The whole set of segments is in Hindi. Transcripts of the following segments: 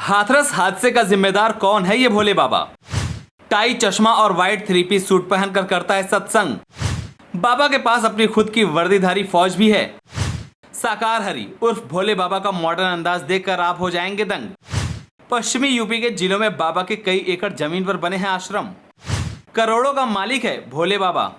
हाथरस हादसे का जिम्मेदार कौन है ये भोले बाबा। टाई चश्मा और व्हाइट थ्री पीस सूट पहनकर करता है सत्संग। बाबा के पास अपनी खुद की वर्दीधारी फौज भी है। साकार हरि उर्फ भोले बाबा का मॉडर्न अंदाज देखकर आप हो जाएंगे दंग। पश्चिमी यूपी के जिलों में बाबा के कई एकड़ जमीन पर बने हैं आश्रम। करोड़ों का मालिक है भोले बाबा।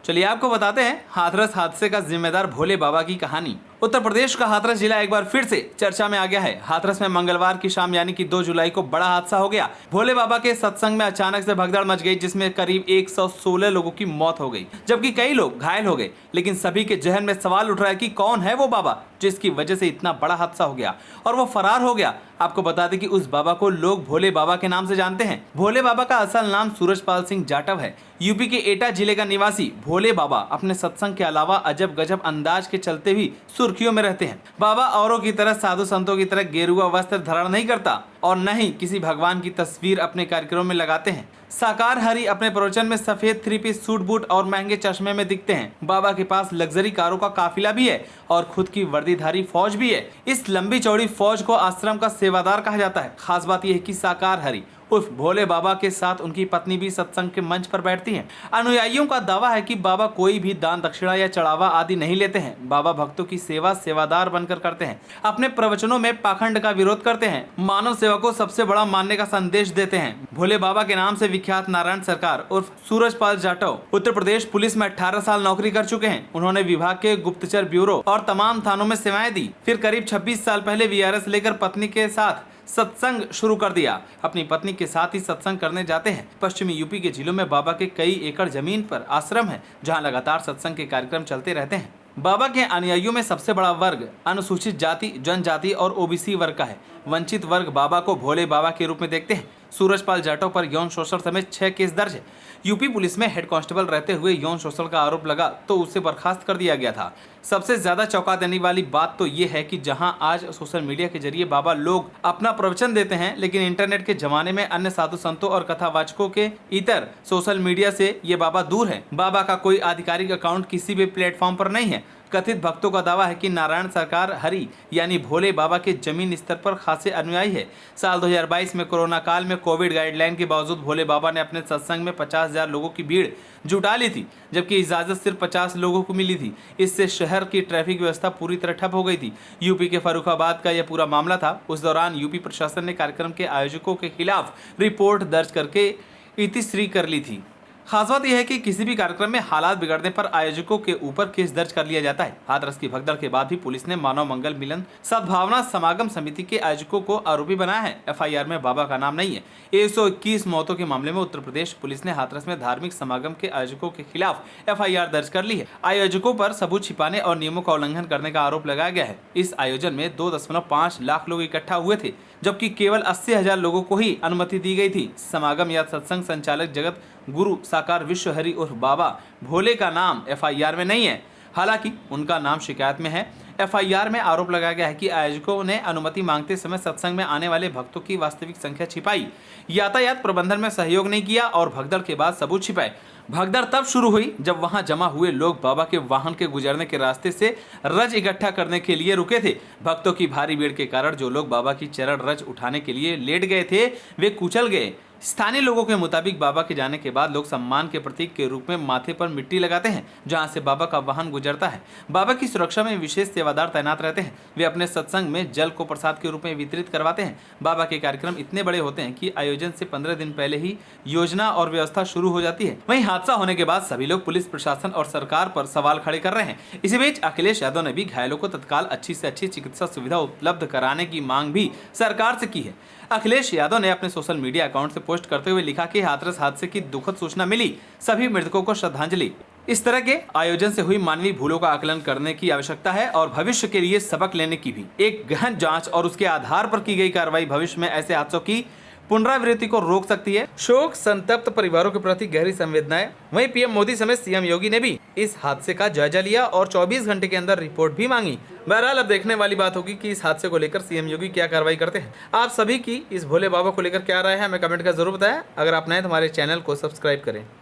चलिए आपको बताते हैं हाथरस हादसे का जिम्मेदार भोले बाबा की कहानी। उत्तर प्रदेश का हाथरस जिला एक बार फिर से चर्चा में आ गया है। हाथरस में मंगलवार की शाम यानी कि 2 जुलाई को बड़ा हादसा हो गया। भोले बाबा के सत्संग में अचानक से भगदड़ मच गई, जिसमें करीब 116 लोगों की मौत हो गई, जबकि कई लोग घायल हो गए। लेकिन सभी के जहन में सवाल उठ रहा है कि कौन है वो बाबा जिसकी वजह से इतना बड़ा हादसा हो गया और वो फरार हो गया। आपको बता दें कि उस बाबा को लोग भोले बाबा के नाम से जानते हैं। भोले बाबा का असल नाम सूरजपाल सिंह जाटव है। यूपी के एटा जिले का निवासी भोले बाबा अपने सत्संग के अलावा अजब गजब अंदाज के चलते भी सुर्खियों में रहते हैं। बाबा औरों की तरह साधु संतों की तरह गेरुआ वस्त्र धारण नहीं करता और न ही किसी भगवान की तस्वीर अपने कार्यक्रमों में लगाते हैं। साकार हरि अपने प्रवचन में सफेद थ्री पीस सूट बूट और महंगे चश्मे में दिखते हैं। बाबा के पास लग्जरी कारों का काफिला भी है और खुद की वर्दीधारी फौज भी है। इस लंबी चौड़ी फौज को आश्रम का सेवादार कहा जाता है। खास बात यह है कि साकार हरि उर्फ भोले बाबा के साथ उनकी पत्नी भी सत्संग के मंच पर बैठती हैं। अनुयायियों का दावा है कि बाबा कोई भी दान दक्षिणा या चढ़ावा आदि नहीं लेते हैं। बाबा भक्तों की सेवा सेवादार बनकर करते हैं। अपने प्रवचनों में पाखंड का विरोध करते हैं। मानव सेवा को सबसे बड़ा मानने का संदेश देते हैं। भोले बाबा के नाम से विख्यात नारायण सरकार उर्फ सूरजपाल जाटव उत्तर प्रदेश पुलिस में 18 साल नौकरी कर चुके हैं। उन्होंने विभाग के गुप्तचर ब्यूरो और तमाम थानों में सेवाएं दी। फिर करीब 26 साल पहले वीआरएस लेकर पत्नी के साथ सत्संग शुरू कर दिया। अपनी पत्नी के साथ ही सत्संग करने जाते हैं। पश्चिमी यूपी के जिलों में बाबा के कई एकड़ जमीन पर आश्रम है, जहां लगातार सत्संग के कार्यक्रम चलते रहते हैं। बाबा के अनुयायियों में सबसे बड़ा वर्ग अनुसूचित जाति, जनजाति और ओबीसी वर्ग का है। वंचित वर्ग बाबा को भोले बाबा के रूप में देखते हैं। सूरजपाल जाटव पर यौन शोषण समेत 6 केस दर्ज है। यूपी पुलिस में हेड कांस्टेबल रहते हुए यौन शोषण का आरोप लगा तो उसे बर्खास्त कर दिया गया था। सबसे ज्यादा चौंका देने वाली बात तो ये है कि जहां आज सोशल मीडिया के जरिए बाबा लोग अपना प्रवचन देते हैं, लेकिन इंटरनेट के जमाने में अन्य साधु संतों और कथावाचकों के इतर सोशल मीडिया से ये बाबा दूर है। बाबा का कोई आधिकारिक अकाउंट किसी भी प्लेटफॉर्म पर नहीं है। कथित भक्तों का दावा है कि नारायण सरकार हरि यानी भोले बाबा के जमीन स्तर पर खासे अनुयायी है। साल 2022 में कोरोना काल में कोविड गाइडलाइन के बावजूद भोले बाबा ने अपने सत्संग में 50,000 लोगों की भीड़ जुटा ली थी, जबकि इजाजत सिर्फ 50 लोगों को मिली थी। इससे शहर की ट्रैफिक व्यवस्था पूरी तरह ठप हो गई थी। यूपी के फर्रुखाबाद का यह पूरा मामला था। उस दौरान यूपी प्रशासन ने कार्यक्रम के आयोजकों के खिलाफ रिपोर्ट दर्ज करके इतिश्री कर ली थी। खास बात यह है कि किसी भी कार्यक्रम में हालात बिगड़ने पर आयोजकों के ऊपर केस दर्ज कर लिया जाता है। हाथरस की भगदड़ के बाद भी पुलिस ने मानव मंगल मिलन सद्भावना समागम समिति के आयोजकों को आरोपी बनाया है। एफआईआर में बाबा का नाम नहीं है। 121 मौतों के मामले में उत्तर प्रदेश पुलिस ने हाथरस में धार्मिक समागम के आयोजकों के खिलाफ एफआईआर दर्ज कर ली है। आयोजकों पर सबूत छिपाने और नियमों का उल्लंघन करने का आरोप लगाया गया है। इस आयोजन में 2.5 लाख लोग इकट्ठा हुए थे, जबकि केवल 80,000 लोगों को ही अनुमति दी गई थी। समागम या सत्संग संचालक जगत गुरु साकार विश्व हरि उर्फ बाबा भोले का नाम एफआईआर में नहीं है, हालांकि उनका नाम शिकायत में है। एफआईआर में आरोप लगाया गया है कि आयोजकों ने अनुमति मांगते समय सत्संग में आने वाले भक्तों की वास्तविक संख्या छिपाई, यातायात प्रबंधन में सहयोग नहीं किया और भगदड़ के बाद सबूत छिपाए। भगदड़ तब शुरू हुई जब वहां जमा हुए लोग बाबा के वाहन के गुजरने के रास्ते से रज इकट्ठा करने के लिए रुके थे। भक्तों की भारी भीड़ के कारण जो लोग बाबा की चरण रज उठाने के लिए लेट गए थे वे कुचल गए। स्थानीय लोगों के मुताबिक बाबा के जाने के बाद लोग सम्मान के प्रतीक के रूप में माथे पर मिट्टी लगाते हैं जहां से बाबा का वाहन गुजरता है। बाबा की सुरक्षा में विशेष सेवादार तैनात रहते हैं। वे अपने सत्संग में जल को प्रसाद के रूप में वितरित करवाते हैं। बाबा के कार्यक्रम इतने बड़े होते हैं कि आयोजन से 15 दिन पहले ही योजना और व्यवस्था शुरू हो जाती है। वहीं हादसा होने के बाद सभी लोग पुलिस प्रशासन और सरकार पर सवाल खड़े कर रहे हैं। इसी बीच अखिलेश यादव ने भी घायलों को तत्काल अच्छी से अच्छी चिकित्सा सुविधा उपलब्ध कराने की मांग भी सरकार से की है। अखिलेश यादव ने अपने सोशल मीडिया अकाउंट से पोस्ट करते हुए लिखा कि हाथरस हादसे की दुखद सूचना मिली, सभी मृतकों को श्रद्धांजलि। इस तरह के आयोजन से हुई मानवीय भूलों का आकलन करने की आवश्यकता है और भविष्य के लिए सबक लेने की भी। एक गहन जांच और उसके आधार पर की गई कार्रवाई भविष्य में ऐसे हादसों की पुनरावृत्ति को रोक सकती है। शोक संतप्त परिवारों के प्रति गहरी संवेदनाएं। वहीं पीएम मोदी समेत सीएम योगी ने भी इस हादसे का जायजा लिया और 24 घंटे के अंदर रिपोर्ट भी मांगी। बहरहाल अब देखने वाली बात होगी कि इस हादसे को लेकर सीएम योगी क्या कार्रवाई करते हैं। आप सभी की इस भोले बाबा को लेकर क्या राय है हमें कमेंट कर जरूर बताएं। अगर आप नए तो हमारे चैनल को सब्सक्राइब करें।